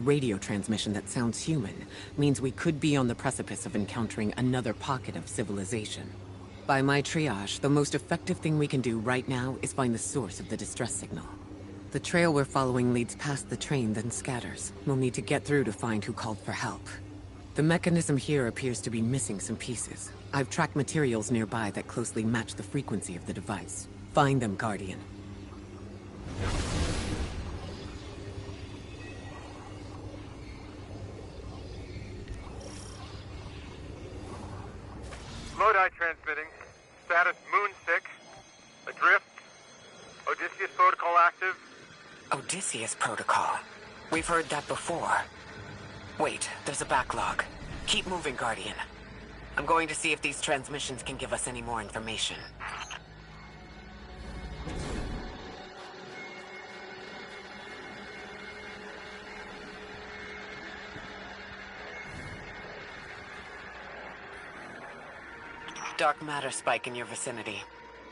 radio transmission that sounds human means we could be on the precipice of encountering another pocket of civilization. By my triage, the most effective thing we can do right now is find the source of the distress signal. The trail we're following leads past the train, then scatters. We'll need to get through to find who called for help. The mechanism here appears to be missing some pieces. I've tracked materials nearby that closely match the frequency of the device. Find them, Guardian. Lodi transmitting. Status Moonsick. Adrift. Odysseus protocol active. Odysseus protocol. We've heard that before. Wait, there's a backlog. Keep moving, Guardian. I'm going to see if these transmissions can give us any more information. Dark matter spike in your vicinity.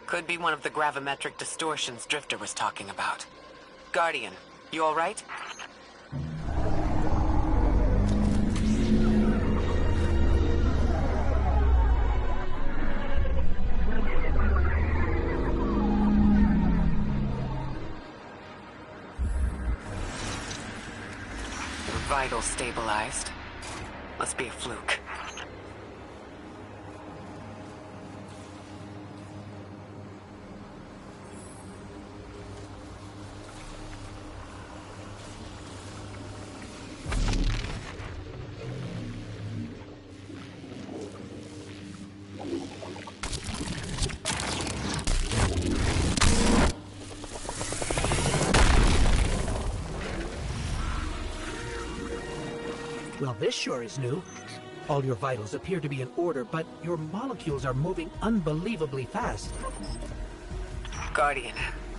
Could be one of the gravimetric distortions Drifter was talking about. Guardian, you alright? Vitals stabilized. Must be a fluke. Well, this sure is new. All your vitals appear to be in order, but your molecules are moving unbelievably fast. Guardian,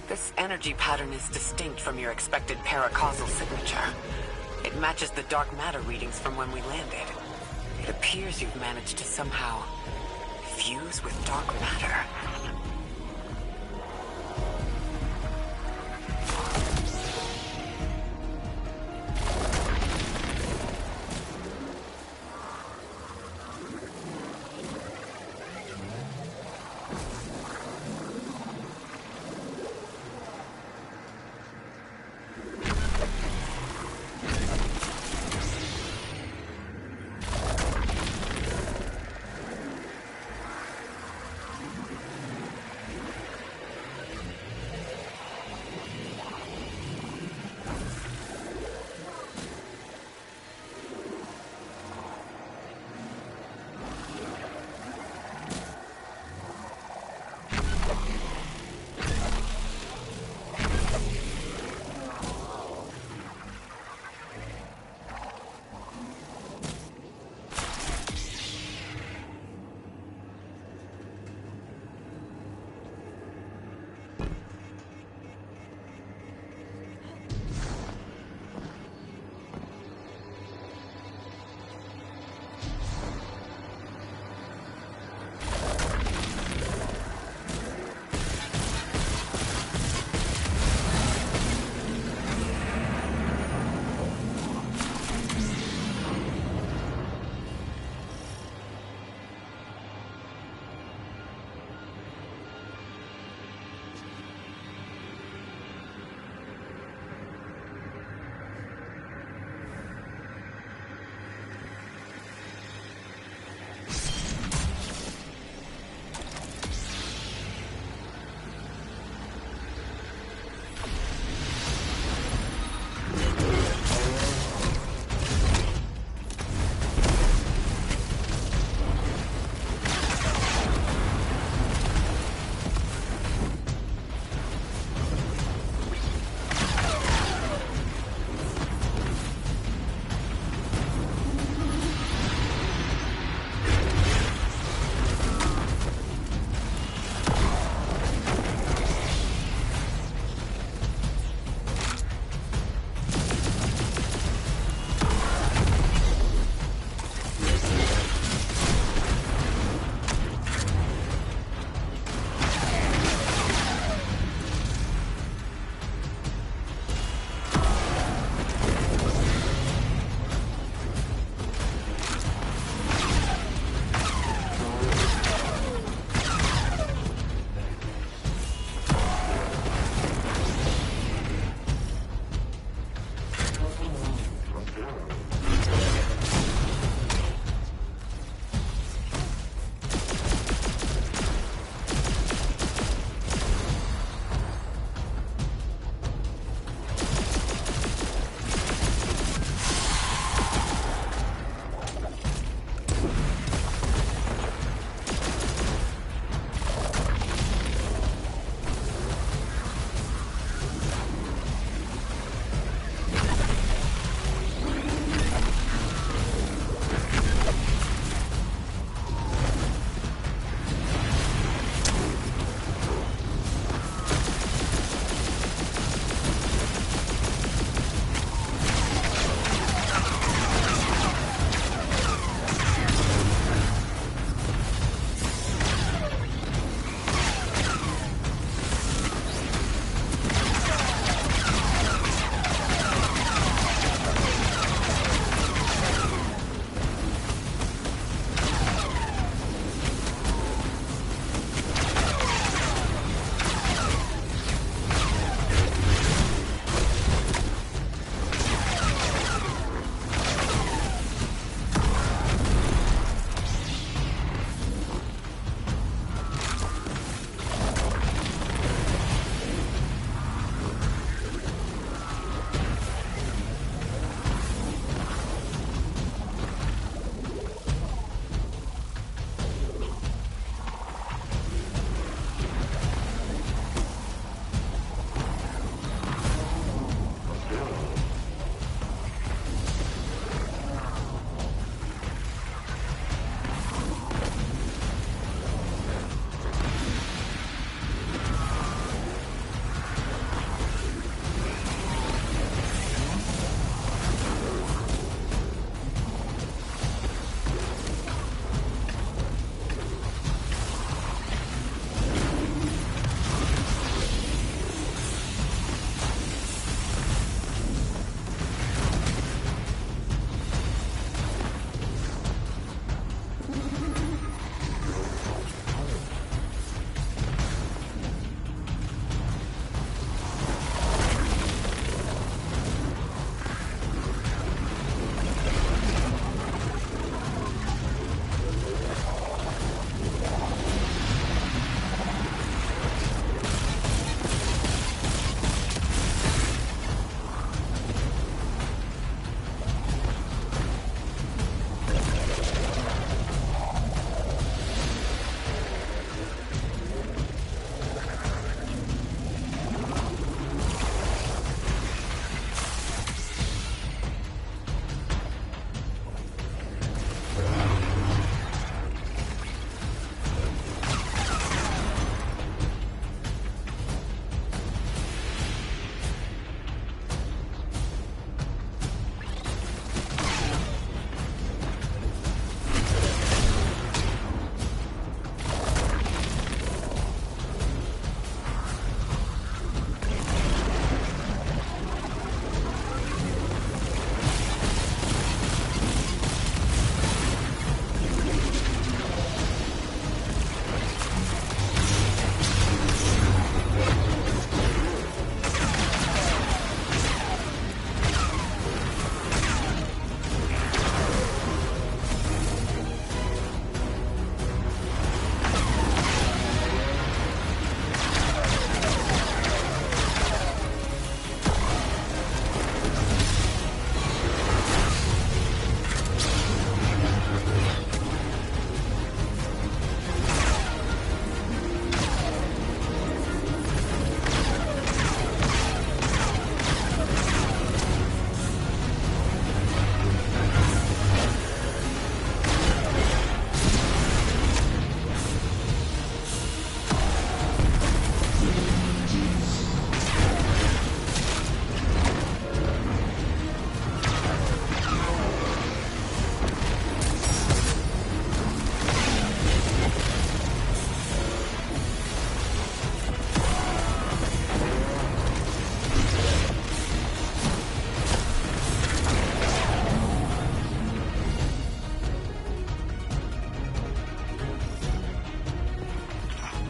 this energy pattern is distinct from your expected paracausal signature. It matches the dark matter readings from when we landed. It appears you've managed to somehow fuse with dark matter.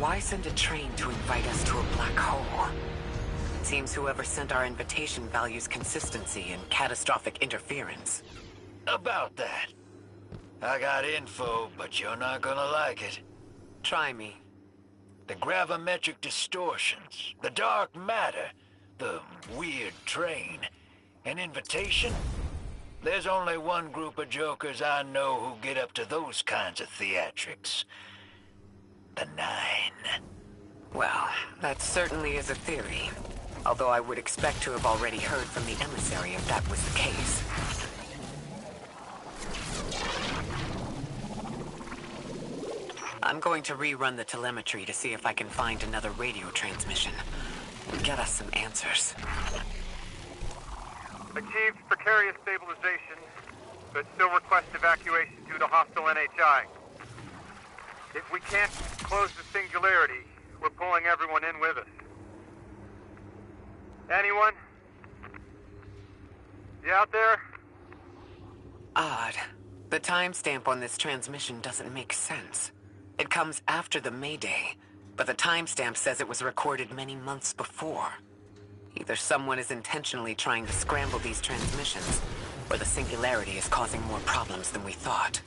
Why send a train to invite us to a black hole? Seems whoever sent our invitation values consistency and catastrophic interference. About that. I got info, but you're not gonna like it. Try me. The gravimetric distortions, the dark matter, the weird train. An invitation? There's only one group of jokers I know who get up to those kinds of theatrics. The Nine. Well, that certainly is a theory. Although I would expect to have already heard from the emissary if that was the case. I'm going to rerun the telemetry to see if I can find another radio transmission. Get us some answers. Achieved precarious stabilization, but still request evacuation due to hostile NHI. If we can't close the singularity, we're pulling everyone in with us. Anyone? You out there? Odd. The timestamp on this transmission doesn't make sense. It comes after the Mayday, but the timestamp says it was recorded many months before. Either someone is intentionally trying to scramble these transmissions, or the singularity is causing more problems than we thought.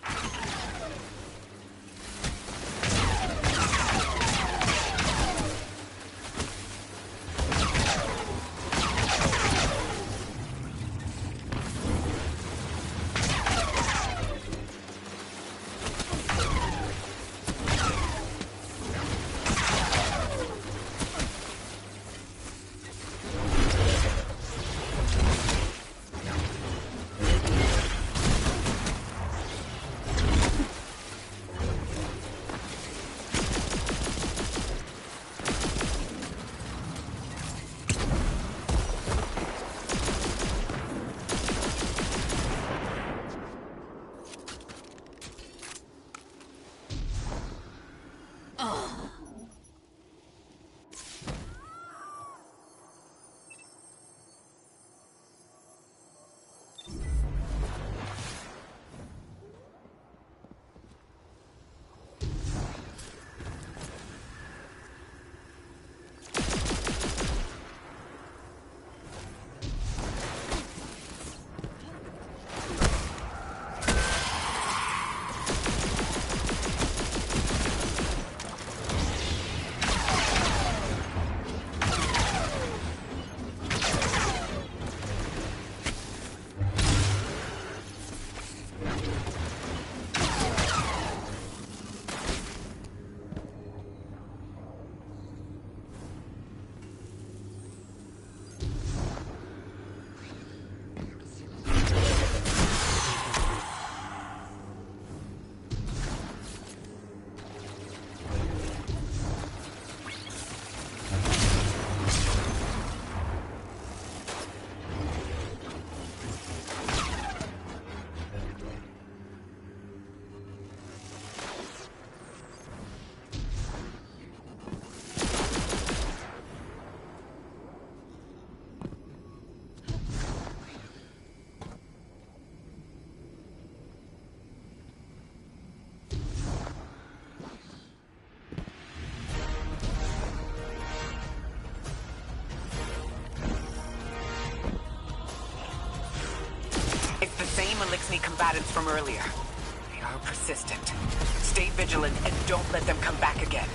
Elixni combatants from earlier. They are persistent. Stay vigilant and don't let them come back again.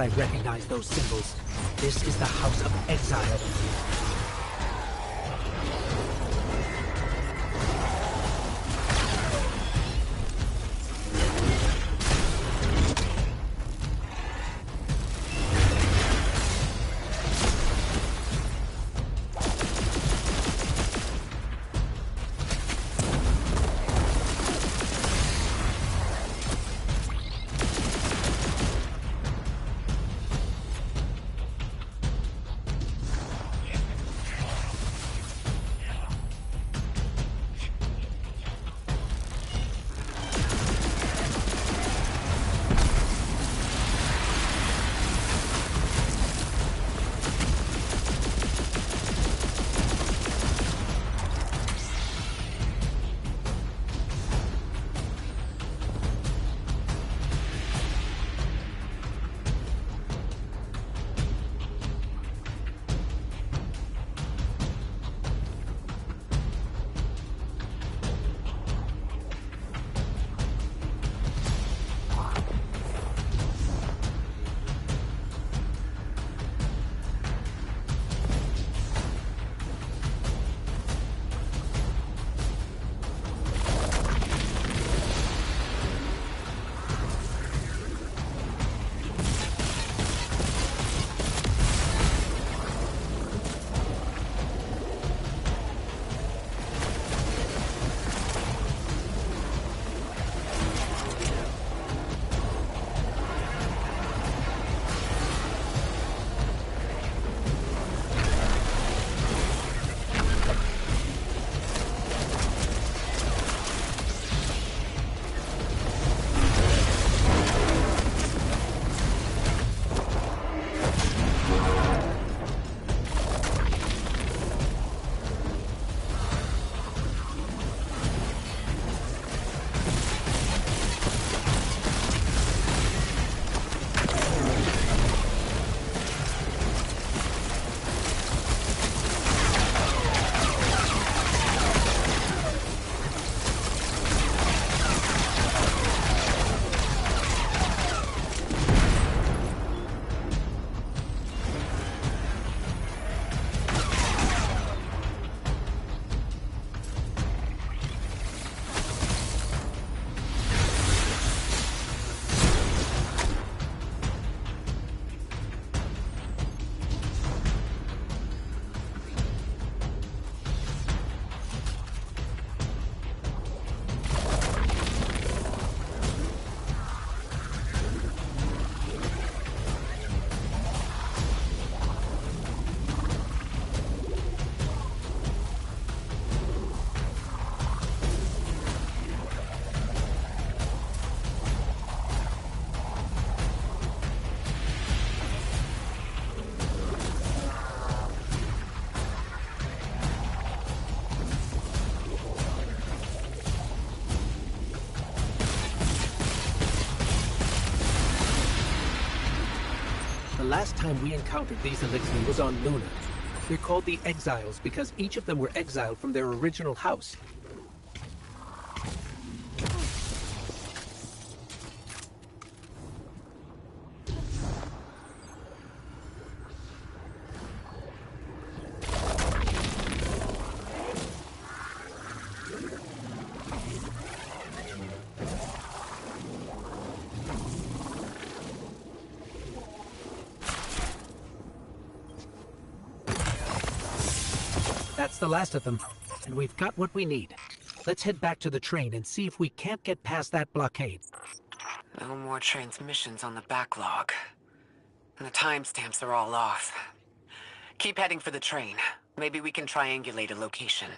I recognize those symbols. This is the House of Exile. The last time we encountered these Elixir was on Luna. They're called the Exiles because each of them were exiled from their original house. That's the last of them, and we've got what we need. Let's head back to the train and see if we can't get past that blockade. No more transmissions on the backlog. And the timestamps are all off. Keep heading for the train. Maybe we can triangulate a location.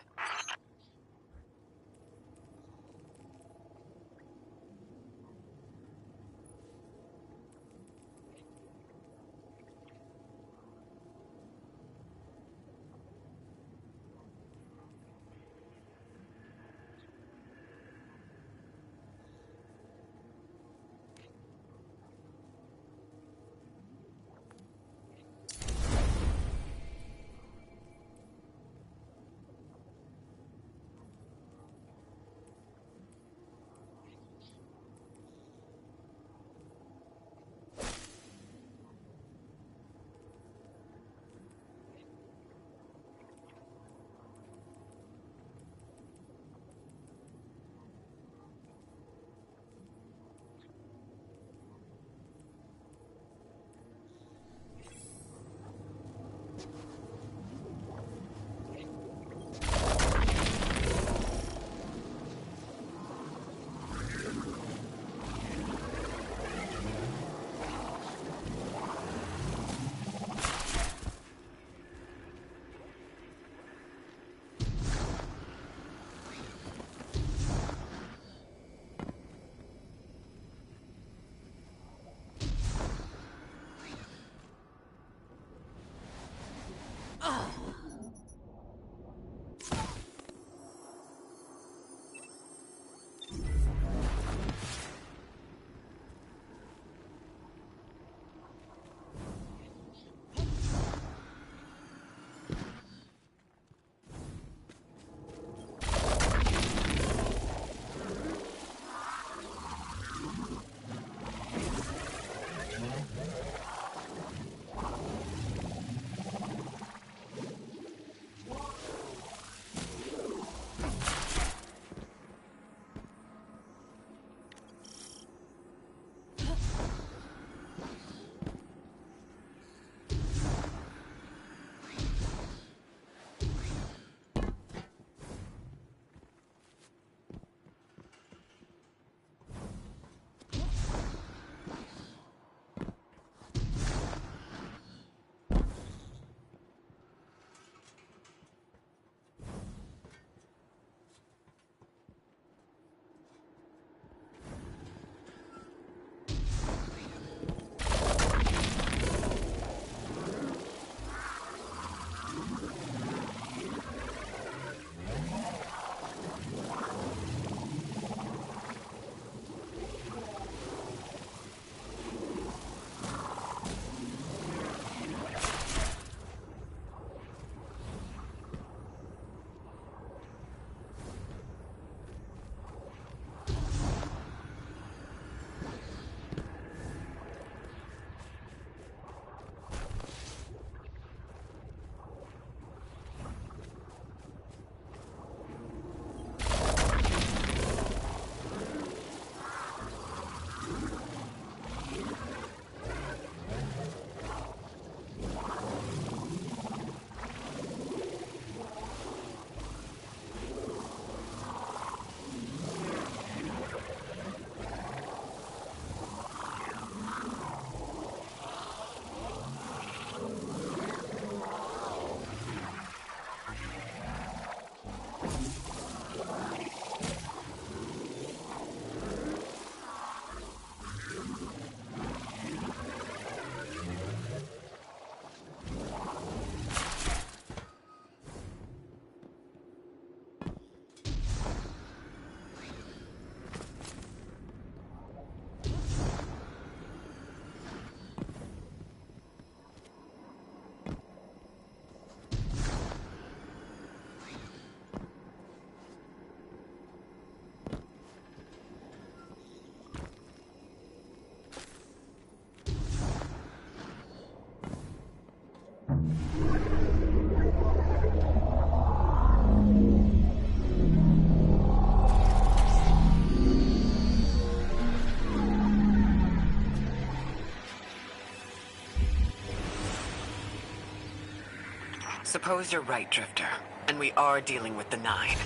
Suppose you're right, Drifter, and we are dealing with the Nine.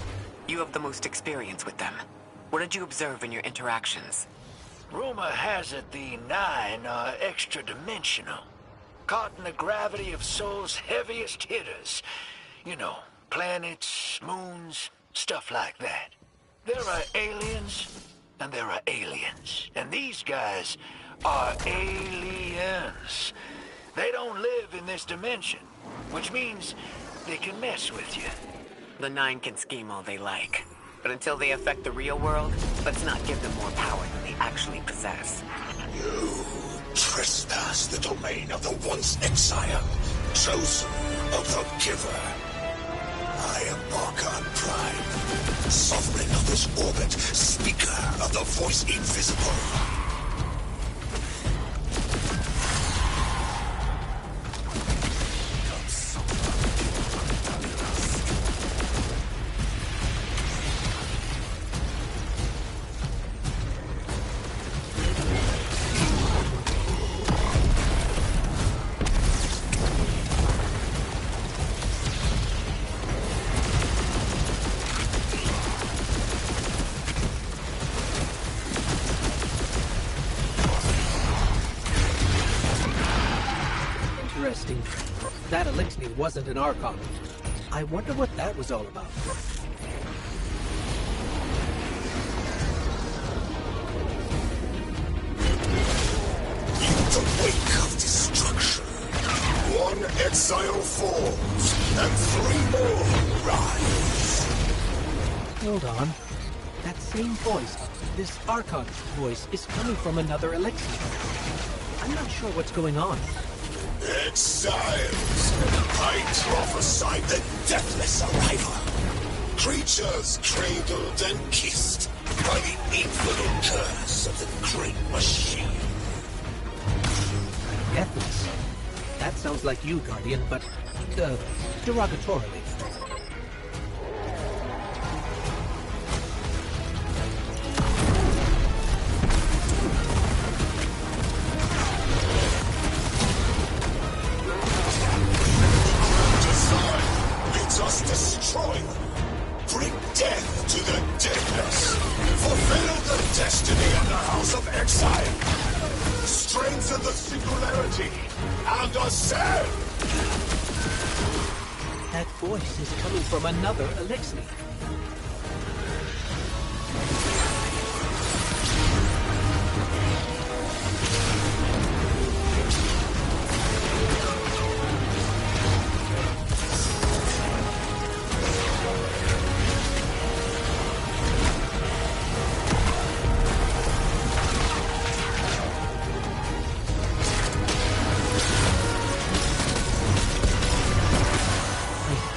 You have the most experience with them. What did you observe in your interactions? Rumor has it the Nine are extra-dimensional. Caught in the gravity of Sol's heaviest hitters. You know, planets, moons, stuff like that. There are aliens, and there are aliens. And these guys are aliens. They don't live in this dimension, which means they can mess with you. The Nine can scheme all they like. But until they affect the real world, let's not give them more power than they actually possess. You trespass the domain of the once exile, chosen of the Giver. I am Archon Prime, sovereign of this orbit, speaker of the voice invisible. Interesting. That elixir wasn't an Archon. I wonder what that was all about. In the wake of destruction, one exile falls, and three more rise. Hold on. That same voice, this Archon voice, is coming from another elixir. I'm not sure what's going on. Exiles! I prophesied the deathless arrival. Creatures cradled and kissed by the infinite curse of the great machine. Deathless? That sounds like you, Guardian, but, derogatorily. Destroy them. Bring death to the deadless. Fulfill the destiny of the House of Exile. Strengthen the singularity and ascend. That voice is coming from another elixir.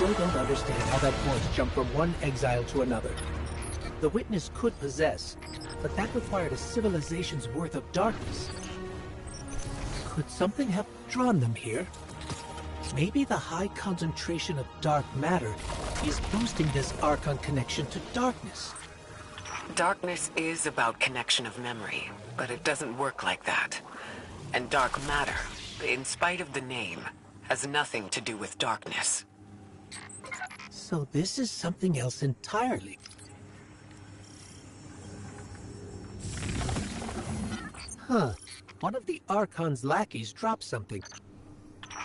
I don't understand how that voice jumped from one exile to another. The Witness could possess, but that required a civilization's worth of darkness. Could something have drawn them here? Maybe the high concentration of dark matter is boosting this Archon connection to darkness. Darkness is about connection of memory, but it doesn't work like that. And dark matter, in spite of the name, has nothing to do with darkness. So this is something else entirely. Huh. One of the Archon's lackeys dropped something.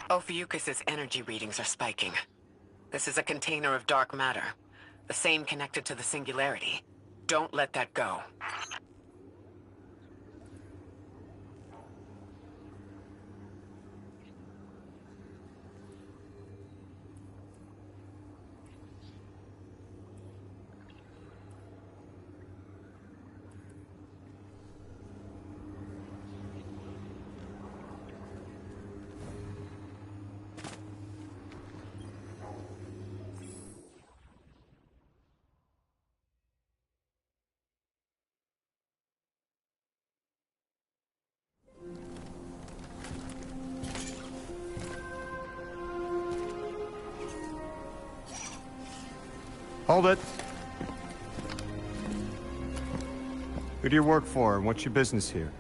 Ophiuchus's energy readings are spiking. This is a container of dark matter. The same connected to the singularity. Don't let that go. Hold it. Who do you work for, and what's your business here?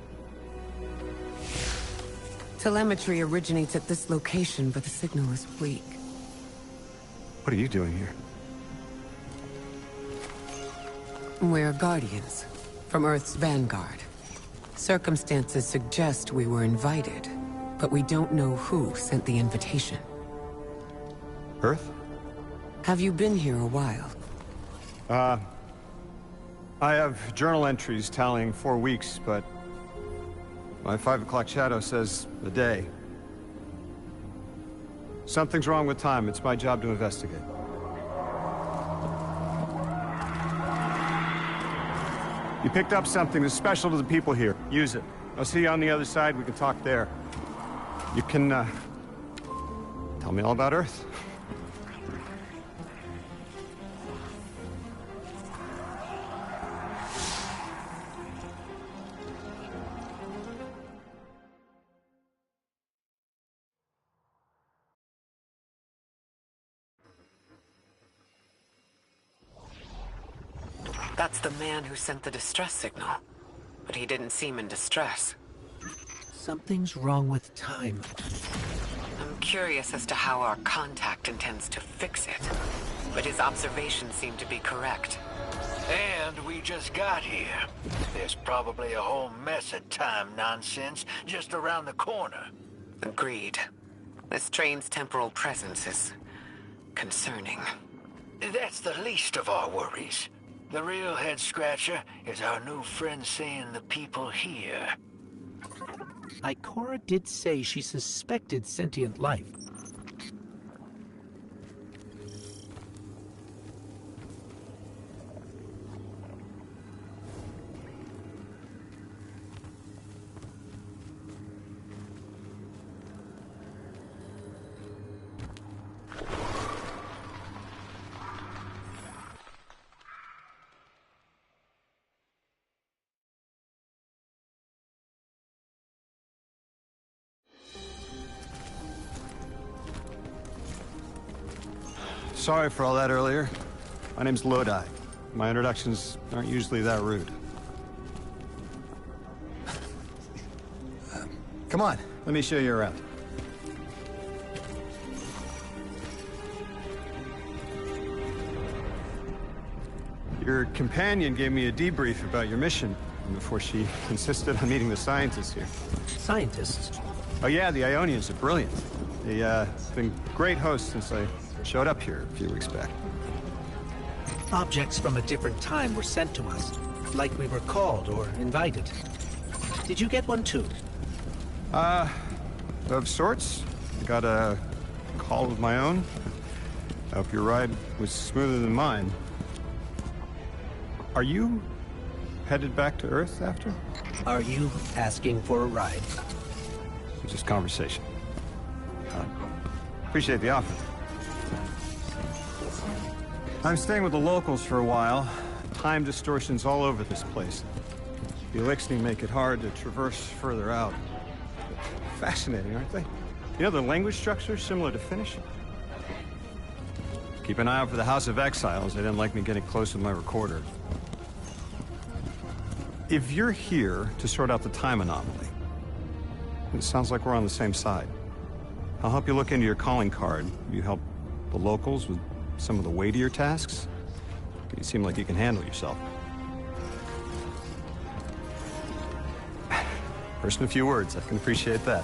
Telemetry originates at this location, but the signal is weak. What are you doing here? We're Guardians, from Earth's vanguard. Circumstances suggest we were invited, but we don't know who sent the invitation. Earth? Have you been here a while? I have journal entries tallying 4 weeks, but my 5 o'clock shadow says a day. Something's wrong with time. It's my job to investigate. You picked up something that's special to the people here. Use it. I'll see you on the other side. We can talk there. You can, tell me all about Earth. That's the man who sent the distress signal. But he didn't seem in distress. Something's wrong with time. I'm curious as to how our contact intends to fix it. But his observations seem to be correct. And we just got here. There's probably a whole mess of time nonsense just around the corner. Agreed. This train's temporal presence is concerning. That's the least of our worries. The real head-scratcher is our new friend seeing the people here. Ikora did say she suspected sentient life. Sorry for all that earlier. My name's Lodi. My introductions aren't usually that rude. Come on, let me show you around. Your companion gave me a debrief about your mission before she insisted on meeting the scientists here. Scientists? Oh yeah, the Ionians are brilliant. They've been great hosts since I showed up here a few weeks back. Objects from a different time were sent to us, like we were called or invited. Did you get one too? Of sorts. I got a call of my own. I hope your ride was smoother than mine. Are you headed back to Earth after? Are you asking for a ride? Just conversation. Appreciate the offer. I'm staying with the locals for a while. Time distortions all over this place. The Elixni make it hard to traverse further out. Fascinating, aren't they? You know, the language structure is similar to Finnish. Keep an eye out for the House of Exiles. They didn't like me getting close with my recorder. If you're here to sort out the time anomaly, it sounds like we're on the same side. I'll help you look into your calling card. You help the locals with some of the weightier tasks. You seem like you can handle yourself. First in a few words, I can appreciate that.